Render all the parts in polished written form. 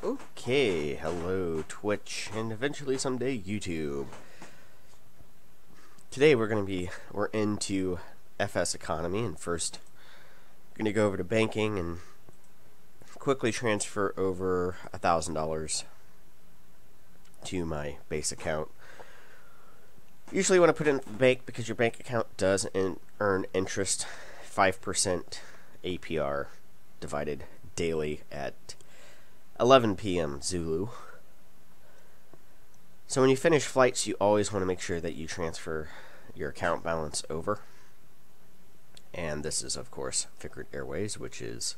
Okay, hello Twitch, and eventually someday YouTube. Today we're into FsEconomy, and first we're going to go over to banking and quickly transfer over $1,000 to my base account. Usually when I put it in the bank, because your bank account does earn interest, 5% APR divided daily at 11 p.m. Zulu. So when you finish flights, you always want to make sure that you transfer your account balance over. And this is, of course, Fickrett Airways, which is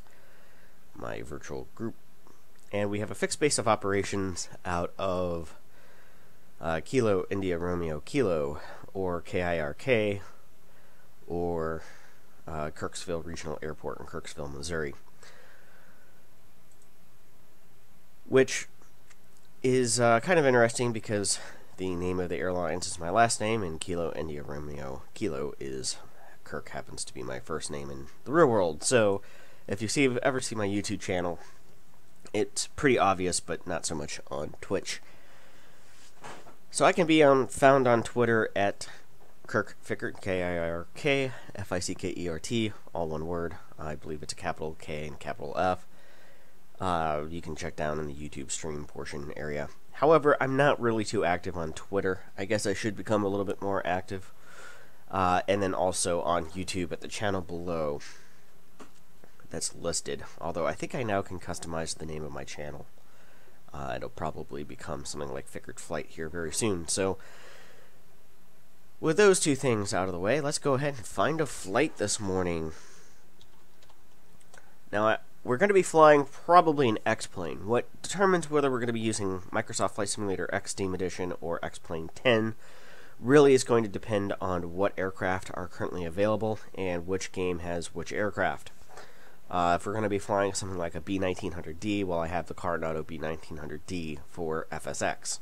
my virtual group. And we have a fixed base of operations out of Kilo India Romeo Kilo, or KIRK, or Kirksville Regional Airport in Kirksville, Missouri. Which is kind of interesting because the name of the airlines is my last name, and Kilo India Romeo Kilo is Kirk happens to be my first name in the real world. So if you ever see my YouTube channel, it's pretty obvious, but not so much on Twitch. So I can be found on Twitter at Kirk Fickrett, K-I-R-K, F-I-C-K-E-R-T, all one word. I believe it's a capital K and capital F. You can check down in the YouTube stream portion area. However, I'm not really too active on Twitter. I guess I should become a little bit more active. And then also on YouTube at the channel below that's listed. Although I think I now can customize the name of my channel. It'll probably become something like Fickrett Flight here very soon. So, with those two things out of the way, let's go ahead and find a flight this morning. Now, we're going to be flying probably an X-Plane. What determines whether we're going to be using Microsoft Flight Simulator X Steam Edition or X-Plane 10 really is going to depend on what aircraft are currently available and which game has which aircraft. If we're going to be flying something like a B1900D, well, I have the Coronado B1900D for FSX.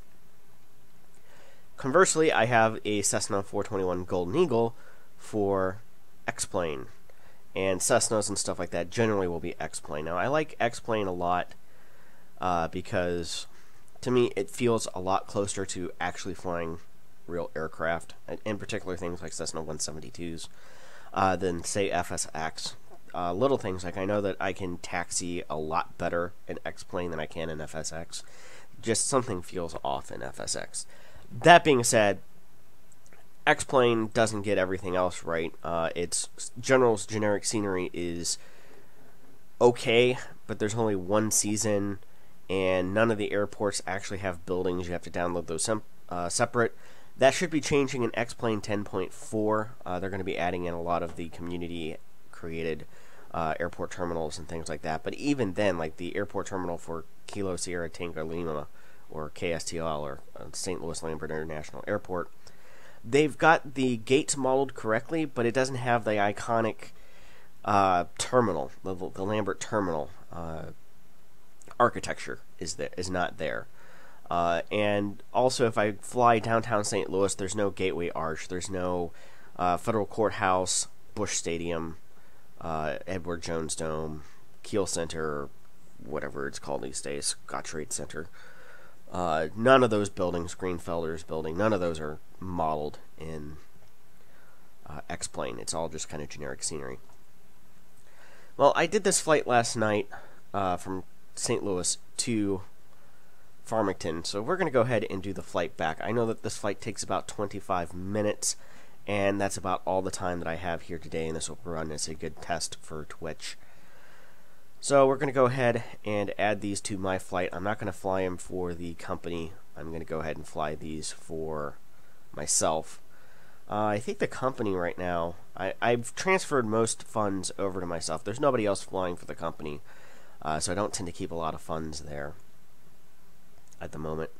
Conversely, I have a Cessna 421 Golden Eagle for X-Plane. And Cessnas and stuff like that generally will be X-Plane. Now, I like X-Plane a lot because, to me, it feels a lot closer to actually flying real aircraft, in particular things like Cessna 172s, than, say, FSX. Little things like I know that I can taxi a lot better in X-Plane than I can in FSX. Just something feels off in FSX. That being said, X-Plane doesn't get everything else right. Its generic scenery is okay, but there's only one season, and none of the airports actually have buildings. You have to download those separate. That should be changing in X-Plane 10.4. They're going to be adding in a lot of the community-created airport terminals and things like that. But even then, like the airport terminal for Kilo Sierra Tango Lima, or KSTL, or St. Louis Lambert International Airport, they've got the gates modeled correctly, but it doesn't have the iconic terminal, the Lambert terminal architecture is not there. And also, if I fly downtown St. Louis, there's no Gateway Arch, there's no Federal Courthouse, Busch Stadium, Edward Jones Dome, Kiel Center, or whatever it's called these days, Scottrade Center. None of those buildings, Greenfelder's building, none of those are modeled in X-Plane. It's all just kind of generic scenery. Well, I did this flight last night from St. Louis to Farmington, so we're going to go ahead and do the flight back. I know that this flight takes about 25 minutes, and that's about all the time that I have here today, and this will run as a good test for Twitch. So we're going to go ahead and add these to my flight. I'm not going to fly them for the company. I'm going to go ahead and fly these for myself. I think the company right now, I've transferred most funds over to myself. There's nobody else flying for the company, so I don't tend to keep a lot of funds there at the moment.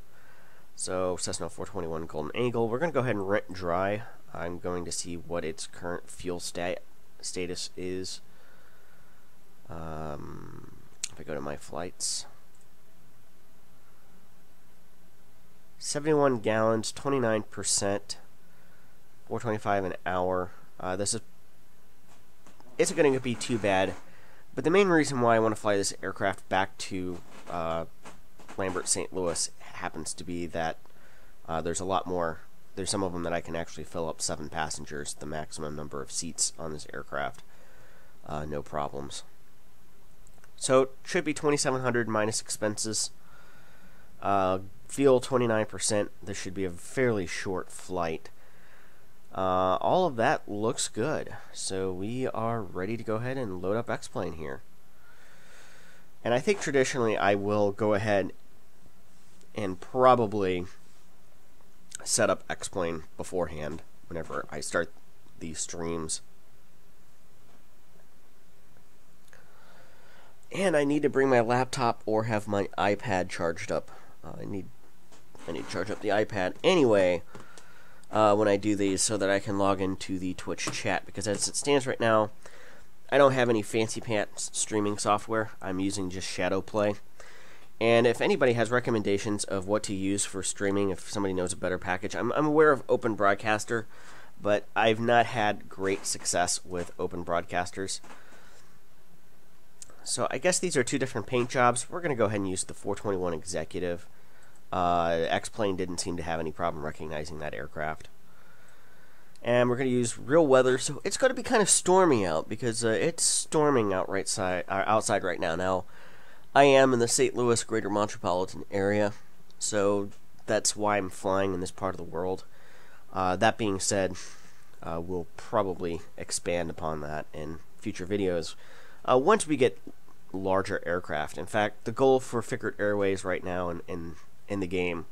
So Cessna 421 Golden Eagle. We're going to go ahead and rent dry. I'm going to see what its current fuel status is. If I go to my flights, 71 gallons, 29%, 425 an hour. This isn't going to be too bad, but the main reason why I want to fly this aircraft back to Lambert St. Louis happens to be that there's a lot more. There's some of them that I can actually fill up 7 passengers, the maximum number of seats on this aircraft. No problems. So it should be 2,700 minus expenses. Fuel 29%. This should be a fairly short flight. All of that looks good. So we are ready to go ahead and load up X-Plane here. And I think traditionally I will go ahead and probably set up X-Plane beforehand whenever I start these streams. And I need to bring my laptop or have my iPad charged up. I need to charge up the iPad anyway when I do these so that I can log into the Twitch chat, because as it stands right now, I don't have any fancy pants streaming software. I'm using just Shadowplay. And if anybody has recommendations of what to use for streaming, if somebody knows a better package, I'm aware of Open Broadcaster, but I've not had great success with Open Broadcasters. So I guess these are 2 different paint jobs. We're going to go ahead and use the 421 Executive. X-Plane didn't seem to have any problem recognizing that aircraft. And we're going to use real weather, so it's going to be kind of stormy out, because it's storming outside right now. Now, I am in the St. Louis greater metropolitan area, so that's why I'm flying in this part of the world. That being said, we'll probably expand upon that in future videos once we get larger aircraft. In fact, the goal for Fickert Airways right now in the game,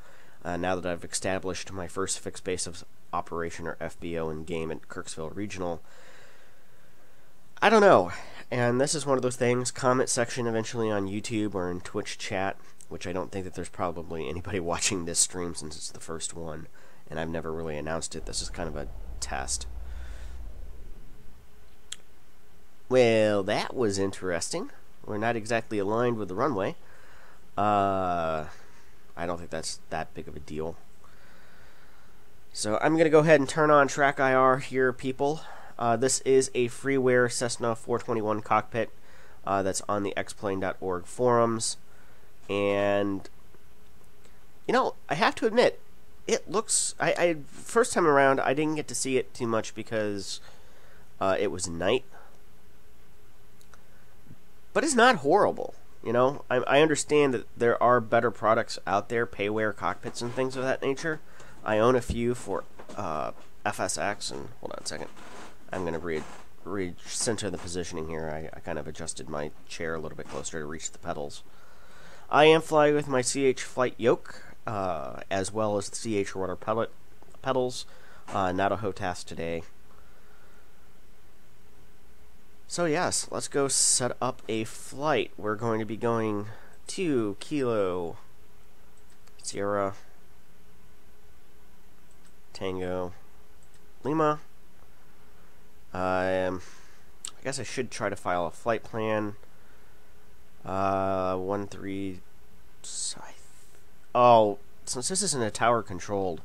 now that I've established my first fixed base of operation, or FBO, in game at Kirksville Regional, I don't know. And this is one of those things, comment section eventually on YouTube or in Twitch chat, which I don't think that there's probably anybody watching this stream since it's the first one, and I've never really announced it. This is kind of a test. Well, that was interesting. We're not exactly aligned with the runway. I don't think that's that big of a deal. So I'm going to go ahead and turn on Track IR here, people. This is a freeware Cessna 421 cockpit that's on the xplane.org forums. And, you know, I have to admit, it looks... first time around, I didn't get to see it too much because it was night. But it's not horrible, you know. I understand that there are better products out there, payware cockpits and things of that nature. I own a few for FSX, and hold on a second. I'm going to re-center the positioning here. I kind of adjusted my chair a little bit closer to reach the pedals. I am flying with my CH flight yoke, as well as the CH rudder pedals. Not a HOTAS today. So yes, let's go set up a flight. We're going to be going to Kilo Sierra Tango Lima. I guess I should try to file a flight plan. 13. Oh, since this isn't a tower controlled,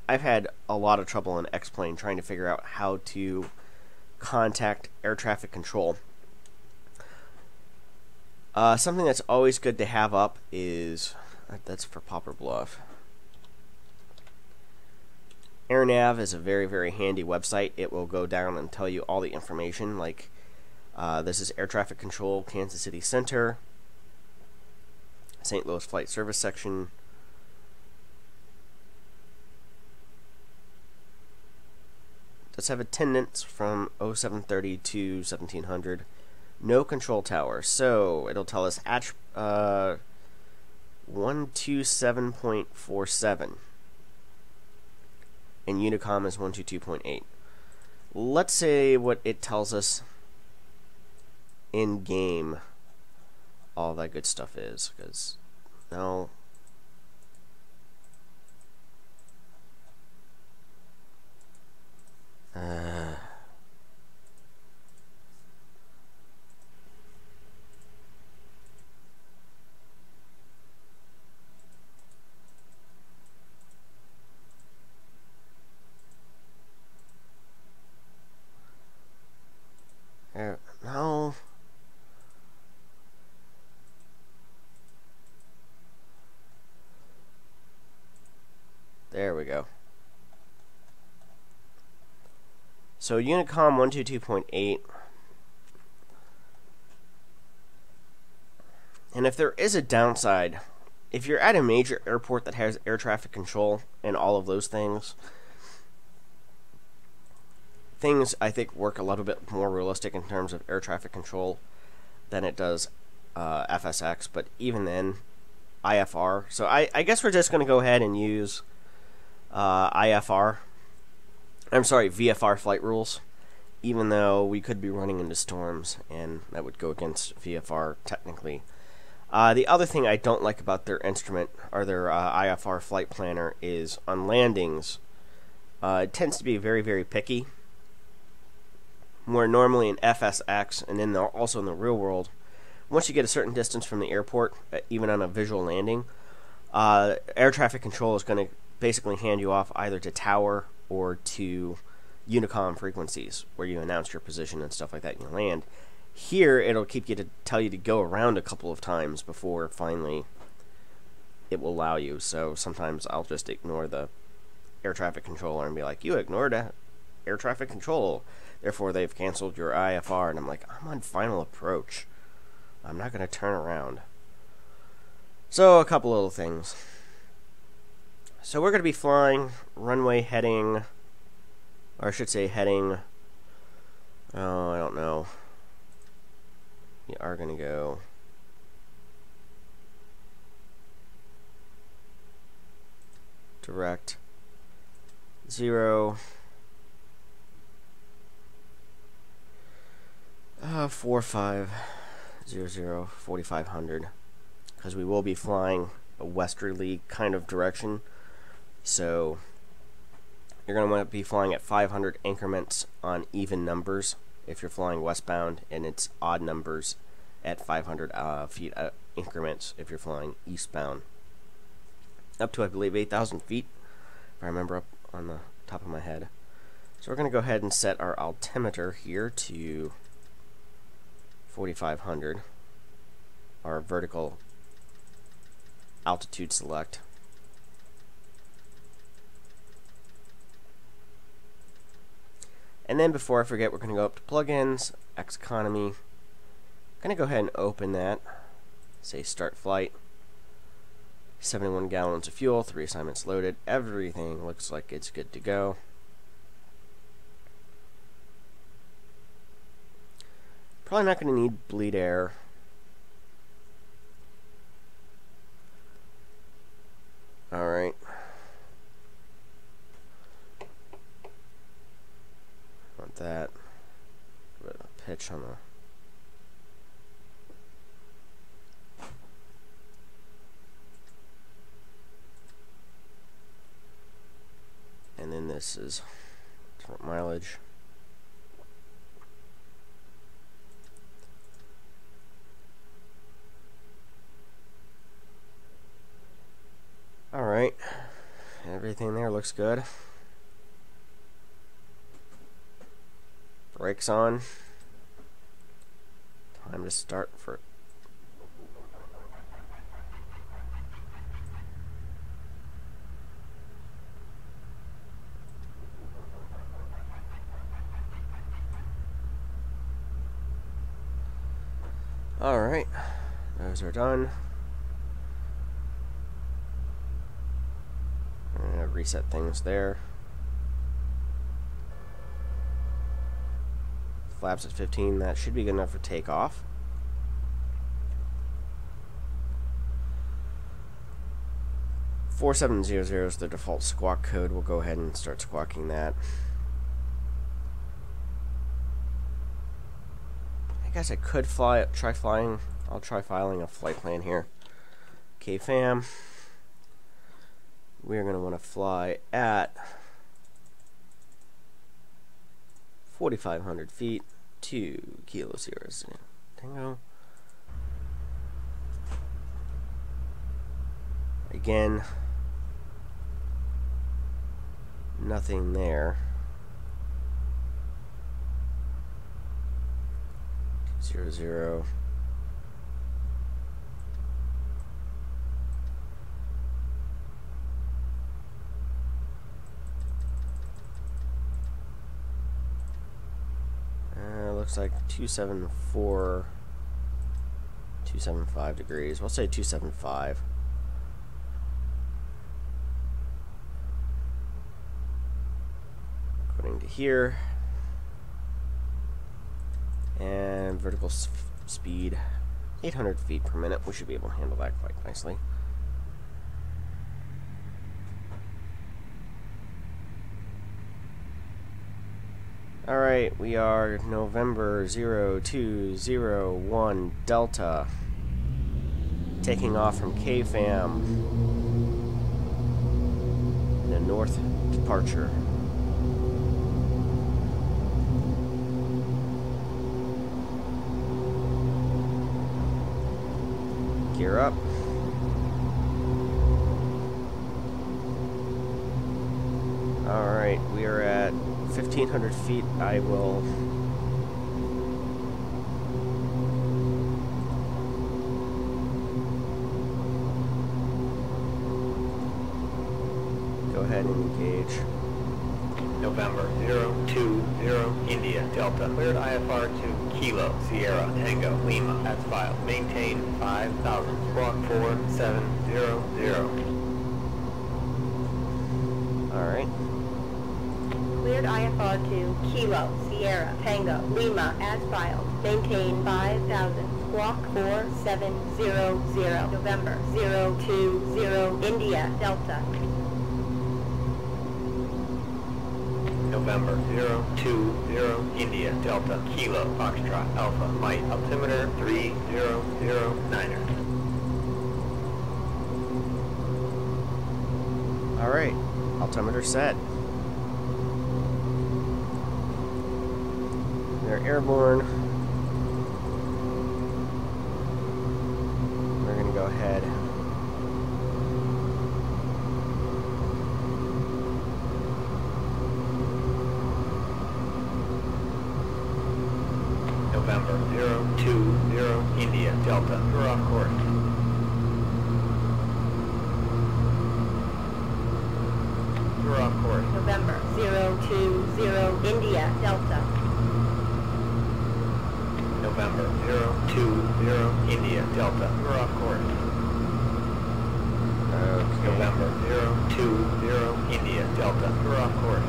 I've had a lot of trouble in X-Plane trying to figure out how to contact air traffic control. Something that's always good to have up is, that's for Poplar Bluff. AirNav is a very, very handy website. It will go down and tell you all the information, like this is air traffic control, Kansas City Center, St. Louis Flight Service Section. Let's have attendance from 0730 to 1700. No control tower. So it'll tell us 127.47. And Unicom is 122.8. Let's say what it tells us in game. All that good stuff is, because no. No. There we go. So Unicom 122.8. And if there is a downside, if you're at a major airport that has air traffic control and all of those things I think work a little bit more realistic in terms of air traffic control than it does FSX. But even then, IFR. So I guess we're just going to go ahead and use VFR flight rules, even though we could be running into storms, and that would go against VFR technically. The other thing I don't like about their instrument, or their IFR flight planner, is on landings, it tends to be very, very picky. Where normally in FSX, and then also in the real world, once you get a certain distance from the airport, even on a visual landing, air traffic control is going to basically hand you off either to tower or to Unicom frequencies, where you announce your position and stuff like that and you land. Here, it'll tell you to go around a couple of times before finally it will allow you. So sometimes I'll just ignore the air traffic controller and be like, you ignored air traffic control, therefore they've canceled your IFR. And I'm like, I'm on final approach. I'm not going to turn around. So a couple little things. So we're going to be flying runway heading, or I should say heading, I don't know. We are going to go direct 0 4500 4500, because we will be flying a westerly kind of direction. So you're going to want to be flying at 500 increments on even numbers if you're flying westbound, and it's odd numbers at 500 feet increments if you're flying eastbound. Up to, I believe, 8,000 feet, if I remember up on the top of my head. So we're going to go ahead and set our altimeter here to 4,500, our vertical altitude select. And then before I forget, we're going to go up to plugins, FsEconomy. I'm going to go ahead and open that. Say start flight. 71 gallons of fuel, 3 assignments loaded. Everything looks like it's good to go. Probably not going to need bleed air. Alright. Want that. Put a pitch on the... And then this is different mileage. Alright, everything there looks good. Brakes on. Time to start for... Alright, those are done. I'm gonna reset things there. Flaps at 15, that should be good enough for takeoff. .4700 is the default squawk code. We'll go ahead and start squawking that. I guess I could try flying. I'll try filing a flight plan here. Okay, fam. We're going to want to fly at 4,500 feet, 2 Kilo Sierra Tango. Again, nothing there. 200. looks like 274, 275 degrees. We'll say 275. According to here. And vertical speed, 800 feet per minute. We should be able to handle that quite nicely. Alright, we are November 0201 Delta, taking off from KFAM in a north departure. Gear up. Alright, we are at 1,500 feet. I will go ahead and engage. November 020 India Delta. Cleared IFR to Kilo Sierra Tango Lima as filed. Maintain 5,000. Squawk 4700. Alright. Cleared IFR to Kilo Sierra Tango Lima as filed. Maintain 5,000. Squawk 4700. November 020 India Delta. November 020 India Delta Kilo Foxtrot Alpha Mike. Altimeter 3009er. Alright, altimeter set. They're airborne. We're going to go ahead. November 020 India Delta. We're off course. We're off course. November 020 India Delta. November 020 India Delta. We're off course. Okay. November 020 India Delta. We're off course.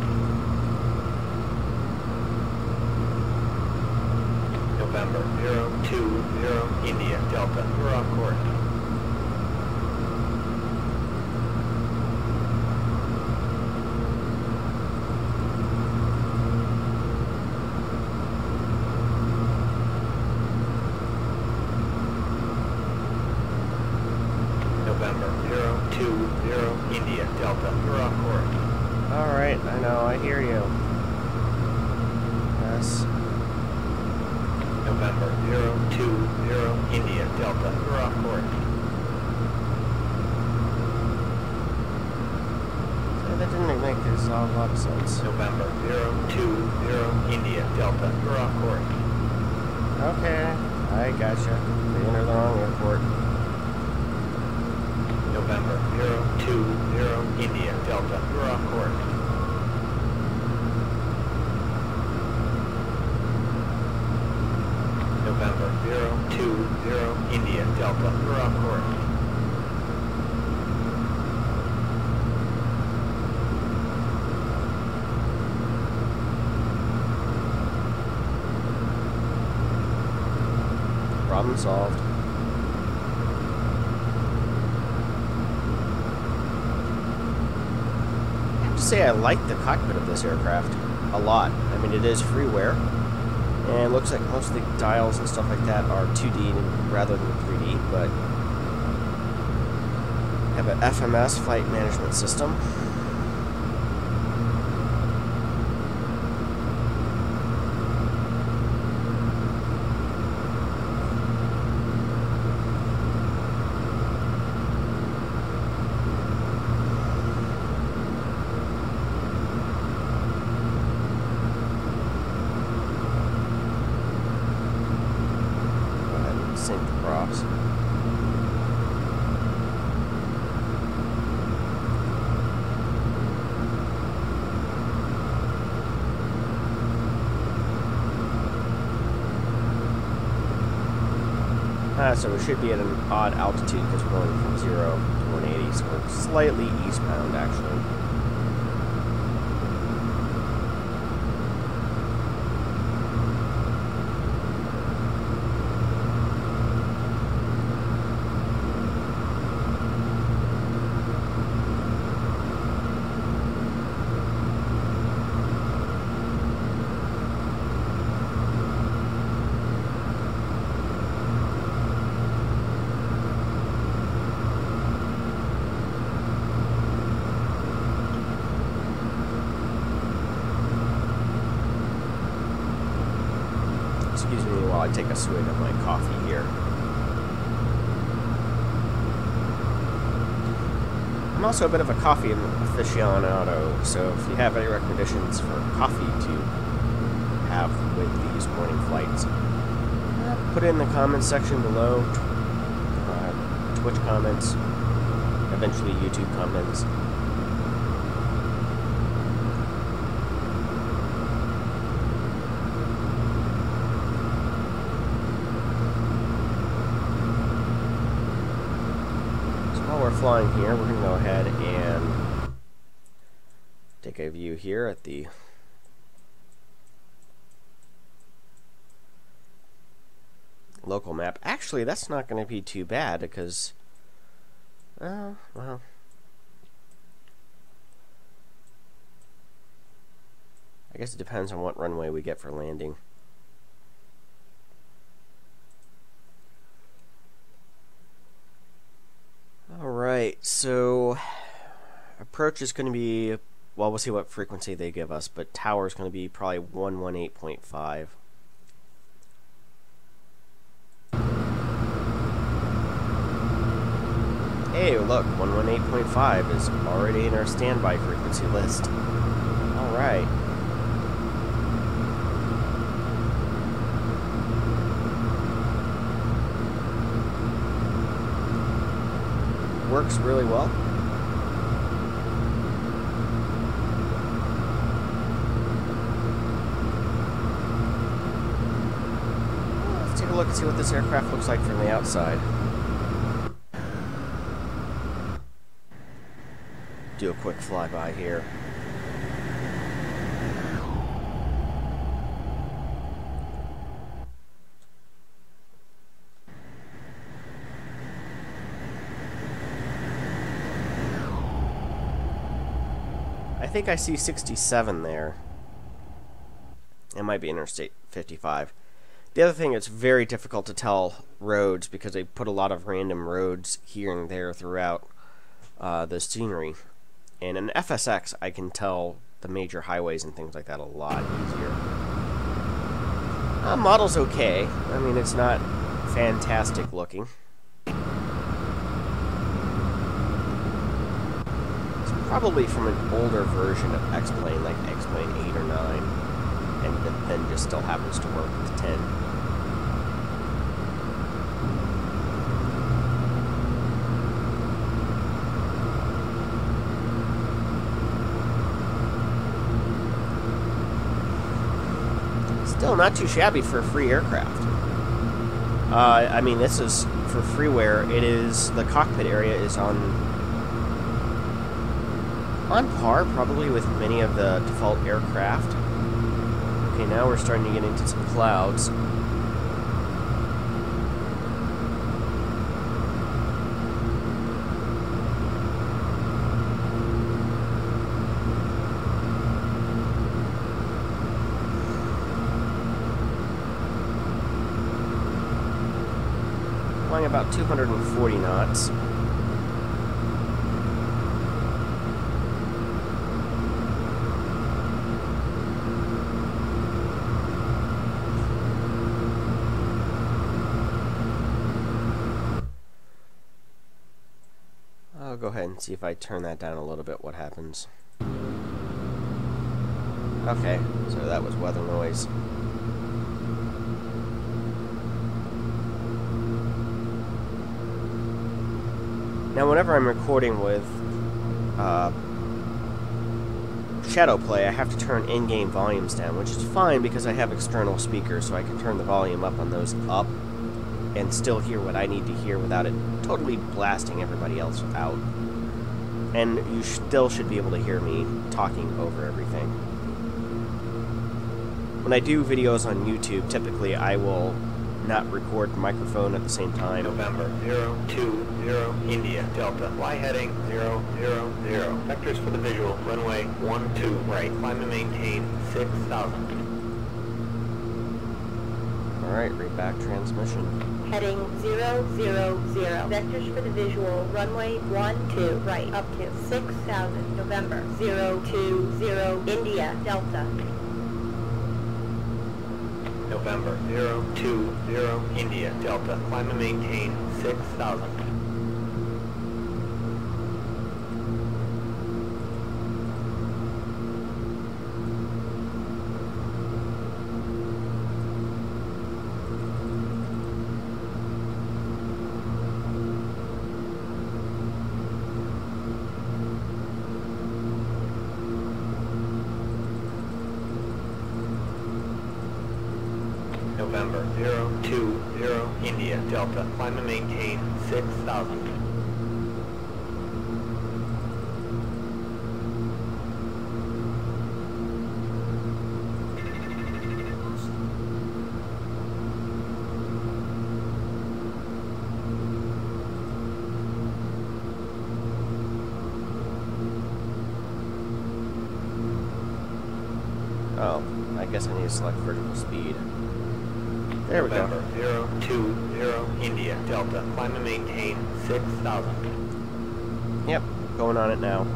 November 020 India Delta. We're off course. November 020 India Delta. We're off course. Alright, I know, I hear you. Yes. November 020 India Delta. We're off course. So that didn't make a lot of sense. November 020 India Delta. We're off course. Okay, I gotcha. They entered the wrong airport. November 020 India Delta. We're off course. November 020 India Delta. We're off course. Problem solved. I have to say I like the cockpit of this aircraft a lot. I mean, it is freeware. And it looks like most of the dials and stuff like that are 2D rather than 3D, but have an FMS flight management system. Sync the props. So it should be at an odd altitude because we're going from 0 to 180, so we're slightly eastbound actually. Excuse me while I take a swig of my coffee here. I'm also a bit of a coffee aficionado, so if you have any recommendations for coffee to have with these morning flights, put it in the comments section below. Twitch comments, eventually YouTube comments. While we're flying here, we're going to go ahead and take a view here at the local map. Actually, that's not going to be too bad because, well, I guess it depends on what runway we get for landing. Alright, so approach is going to be, well, we'll see what frequency they give us, but tower is going to be probably 118.5. Hey, look, 118.5 is already in our standby frequency list. Alright. Works really well. Let's take a look and see what this aircraft looks like from the outside. Do a quick flyby here. I think I see 67 there. It might be Interstate 55. The other thing, it's very difficult to tell roads because they put a lot of random roads here and there throughout the scenery. And in FSX, I can tell the major highways and things like that a lot easier. Model's okay. I mean, it's not fantastic looking. Probably from an older version of X-Plane, like X-Plane 8 or 9, and then just still happens to work with 10. Still not too shabby for a free aircraft. I mean, this is for freeware. It is, the cockpit area is on par, probably, with many of the default aircraft. Okay, now we're starting to get into some clouds. Flying about 240 knots. I'll go ahead and see if I turn that down a little bit, what happens. Okay, so that was weather noise. Now, whenever I'm recording with Shadow Play, I have to turn in-game volumes down, which is fine because I have external speakers, so I can turn the volume up on those up. and still hear what I need to hear without it totally blasting everybody else out. And you still should be able to hear me talking over everything. When I do videos on YouTube, typically I will not record the microphone at the same time. November 020 India Delta. Fly heading 000. Vectors for the visual. Runway 12 right. Climb and maintain 6,000. Alright, read back transmission. Heading 000. Vectors for the visual. Runway 12 right. Up to 6,000. November 020 India Delta. November 020 India Delta. Climb and maintain 6,000. November 020 India Delta. Climb and maintain 6,000. Oh, I guess I need to select vertical speed. There we go. November 020 India Delta. Climb and maintain 6,000. Yep, going on it now.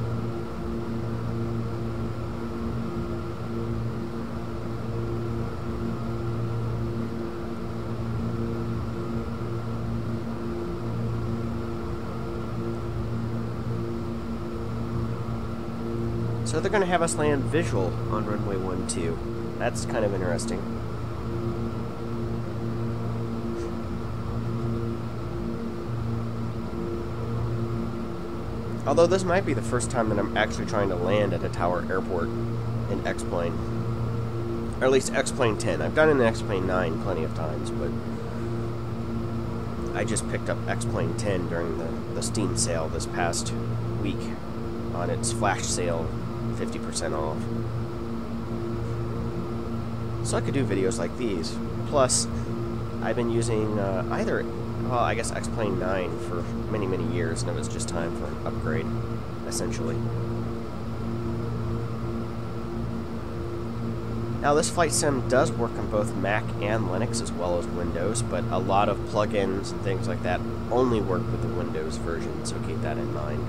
So they're going to have us land visual on runway 12. That's kind of interesting. Although this might be the first time that I'm actually trying to land at a tower airport in X-Plane. Or at least X-Plane 10. I've done it in X-Plane 9 plenty of times, but I just picked up X-Plane 10 during the Steam sale this past week on its flash sale, 50% off. So I could do videos like these. Plus, I've been using well, I guess X-Plane 9 for many, many years, and it was just time for an upgrade, essentially. Now, this flight sim does work on both Mac and Linux as well as Windows, but a lot of plugins and things like that only work with the Windows version, so keep that in mind.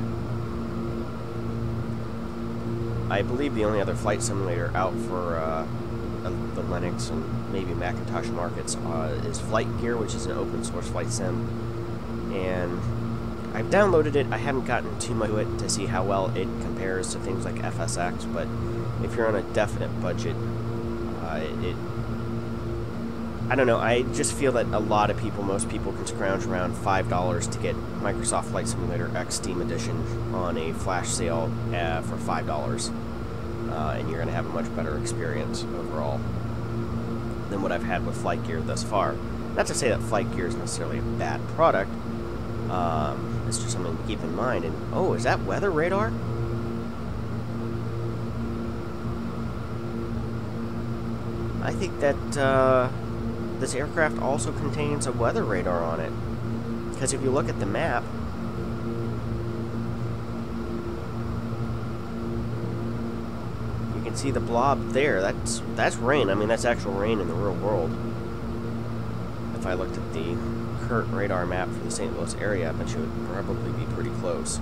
I believe the only other flight simulator out for the Linux and maybe Macintosh markets is Flight Gear, which is an open source flight sim, and I've downloaded it. I haven't gotten too much to it to see how well it compares to things like FSX, but if you're on a definite budget, I don't know, I just feel that a lot of people, most people can scrounge around $5 to get Microsoft Flight Simulator X Steam Edition on a flash sale for $5. And you're going to have a much better experience overall than what I've had with Flight Gear thus far. Not to say that Flight Gear is necessarily a bad product. It's just something to keep in mind. And oh, is that weather radar? I think that this aircraft also contains a weather radar on it. Because if you look at the map, see the blob there. That's rain. I mean, that's actual rain in the real world. If I looked at the current radar map for the St. Louis area, I bet you it would probably be pretty close.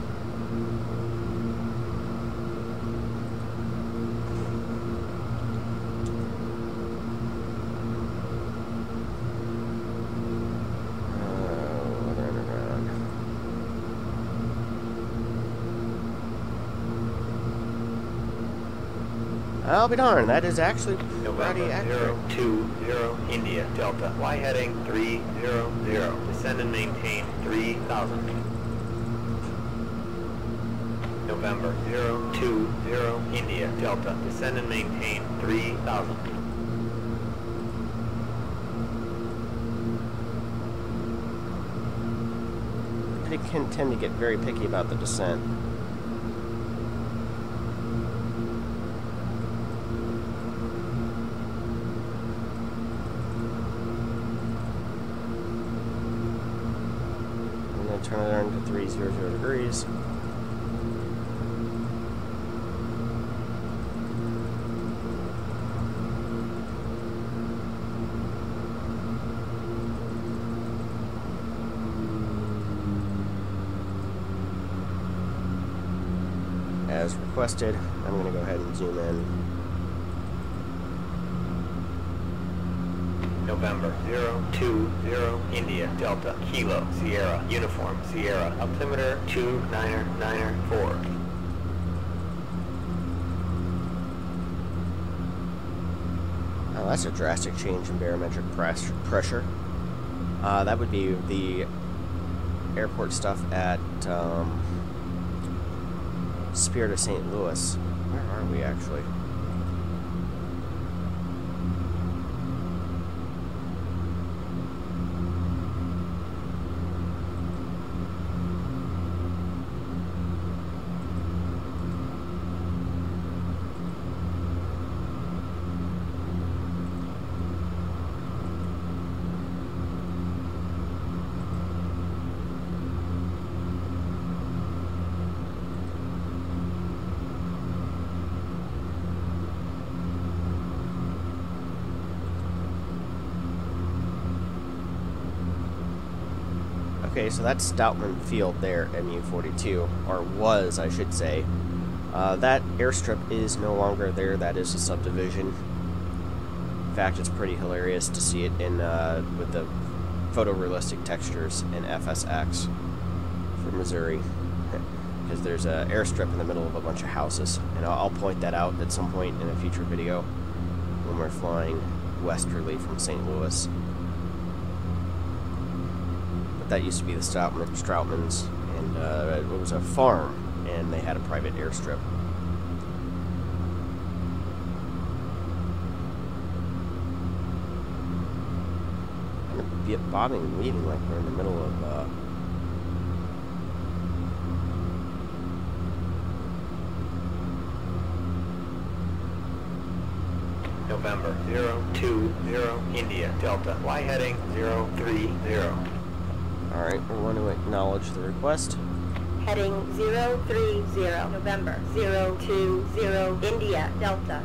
I'll be darned, that is actually pretty accurate. November 020 India Delta. Fly heading 300. Descend and maintain 3,000. November 020 India Delta. Descend and maintain 3,000. they can tend to get very picky about the descent. I'm going to turn it on to 300 degrees. As requested, I'm going to go ahead and zoom in. November 020 India Delta Kilo Sierra Uniform Sierra altimeter 2994. Oh, that's a drastic change in barometric pressure. That would be the airport stuff at Spirit of St. Louis. Where are we actually? Okay, so that's Stoutman Field there, MU-42, or was, I should say. That airstrip is no longer there. That is a subdivision. In fact, it's pretty hilarious to see it in with the photorealistic textures in FSX for Missouri, because there's an airstrip in the middle of a bunch of houses, and I'll point that out at some point in a future video when we're flying westerly from St. Louis. That used to be the Stroutmans, and it was a farm, and they had a private airstrip. Kind of bobbing and weaving like we're in the middle of November 020 India Delta fly heading 030. Alright, we want to acknowledge the request. Heading 030, November 020, India, Delta.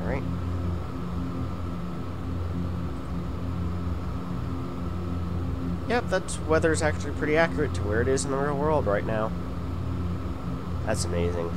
Alright. Yep, that weather's actually pretty accurate to where it is in the real world right now. That's amazing.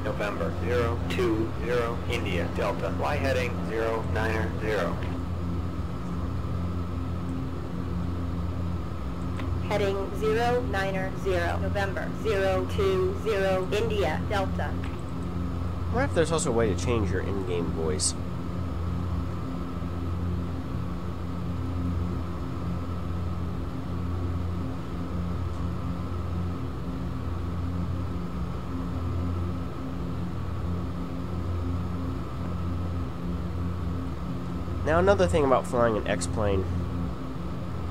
November 020 India Delta fly heading 090. Heading 090, November 020, India, Delta. I wonder if there's also a way to change your in-game voice. Now, another thing about flying an X-plane,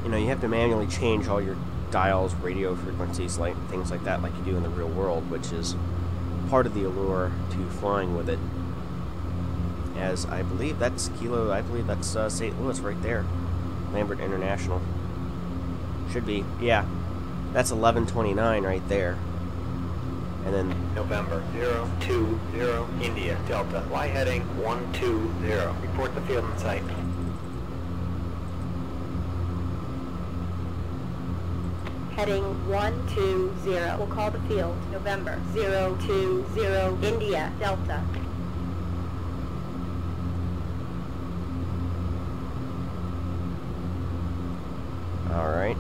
you know, you have to manually change all your dials, radio frequencies, like things like that, like you do in the real world, which is part of the allure to flying with it. As I believe that's St. Louis right there, Lambert International. Should be, yeah. That's 1129 right there. And then November 020 India Delta. Fly heading 120. Report the field in sight. Heading 120. We'll call the field. November 020 India Delta. all right.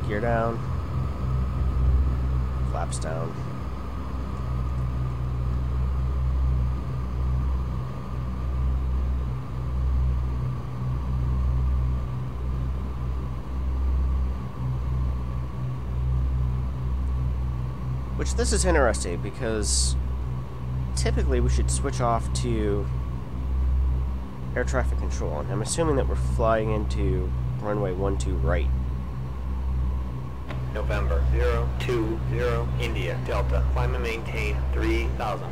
Gear down. Flaps down. Which this is interesting because typically we should switch off to air traffic control. And I'm assuming that we're flying into runway 12 right. November 020 India Delta. Climb and maintain 3000.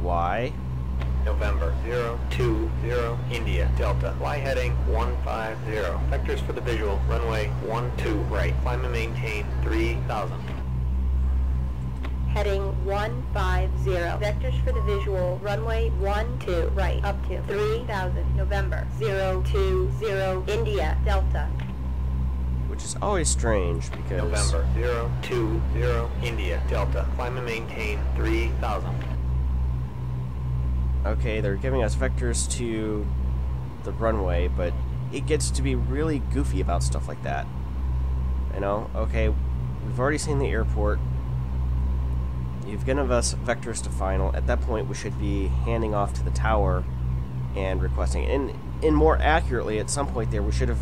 Why? November 020 India Delta. Fly heading 150. Vectors for the visual. Runway 12 right. Climb and maintain 3000. Heading 150. Vectors for the visual. Runway 12 right. Up to 3000. November 020 India Delta. Which is always strange because... November 020 India Delta. Climb and maintain 3000. Okay, they're giving us vectors to the runway, but it gets to be really goofy about stuff like that. You know, okay, we've already seen the airport. You've given us vectors to final. At that point, we should be handing off to the tower and requesting. And more accurately, at some point there, we should have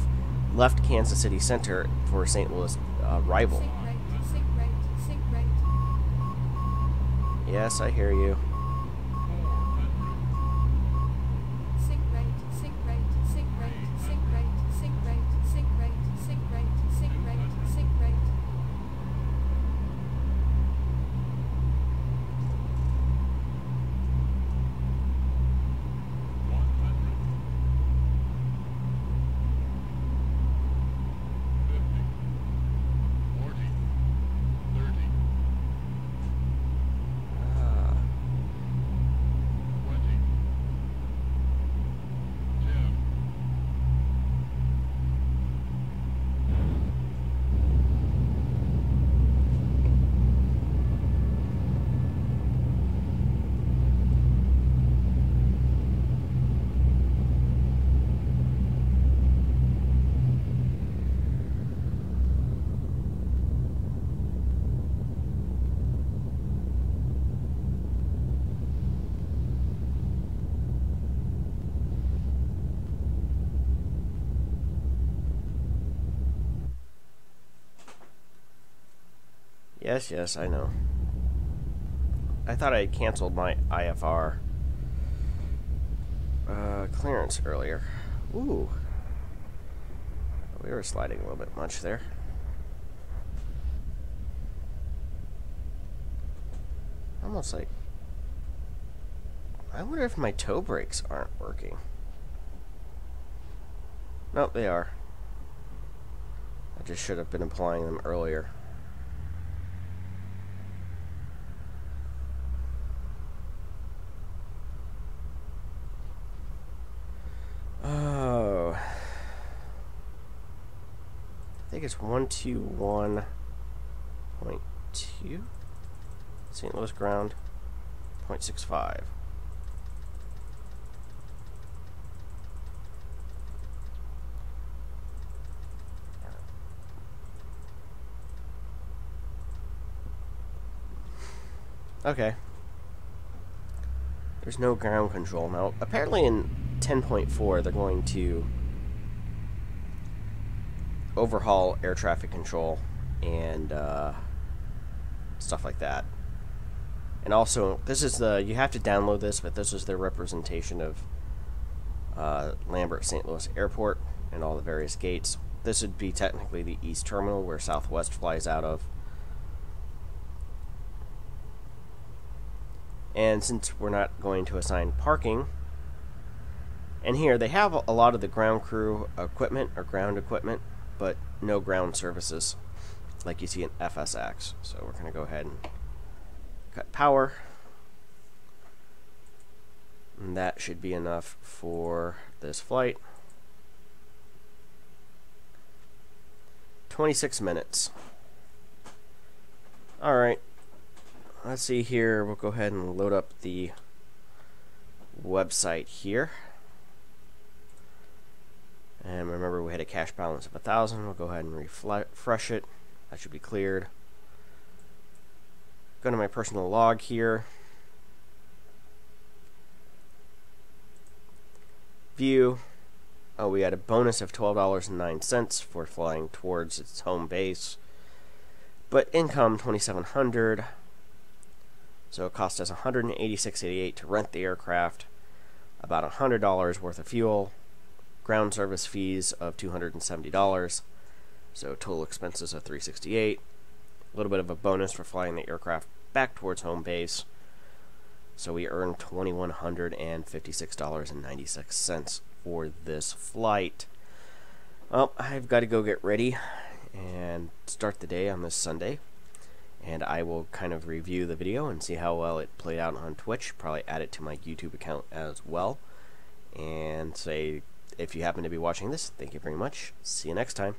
left Kansas City Center for St. Louis arrival. Sync right. Yes, I hear you. Sync right. Yes, I know. I thought I had canceled my IFR clearance earlier. Ooh. We were sliding a little bit much there. Almost like... I wonder if my toe brakes aren't working. Nope, they are. I just should have been applying them earlier. Oh. I think it's 121.2. St. Louis ground, 0.65. Okay. There's no ground control now. Apparently in 10.4 they're going to overhaul air traffic control and stuff like that. And also, this is the, you have to download this, but this is their representation of Lambert St. Louis Airport and all the various gates. This would be technically the East Terminal where Southwest flies out of. And since we're not going to assign parking, and here they have a lot of the ground crew equipment or ground equipment, but no ground services like you see in FSX. So we're going to go ahead and cut power. And that should be enough for this flight. 26 minutes. Alright. Let's see here. We'll go ahead and load up the website here. And remember, we had a cash balance of 1,000. We'll go ahead and refresh it. That should be cleared. Go to my personal log here. View. Oh, we had a bonus of $12.09 for flying towards its home base. But income $2,700. So it cost us $186.88 to rent the aircraft. About $100 worth of fuel. Ground service fees of $270. So total expenses of $368. A little bit of a bonus for flying the aircraft back towards home base. So we earned $2,156.96 for this flight. Well, I've got to go get ready and start the day on this Sunday. And I will kind of review the video and see how well it played out on Twitch. Probably add it to my YouTube account as well. And say, if you happen to be watching this, thank you very much. See you next time.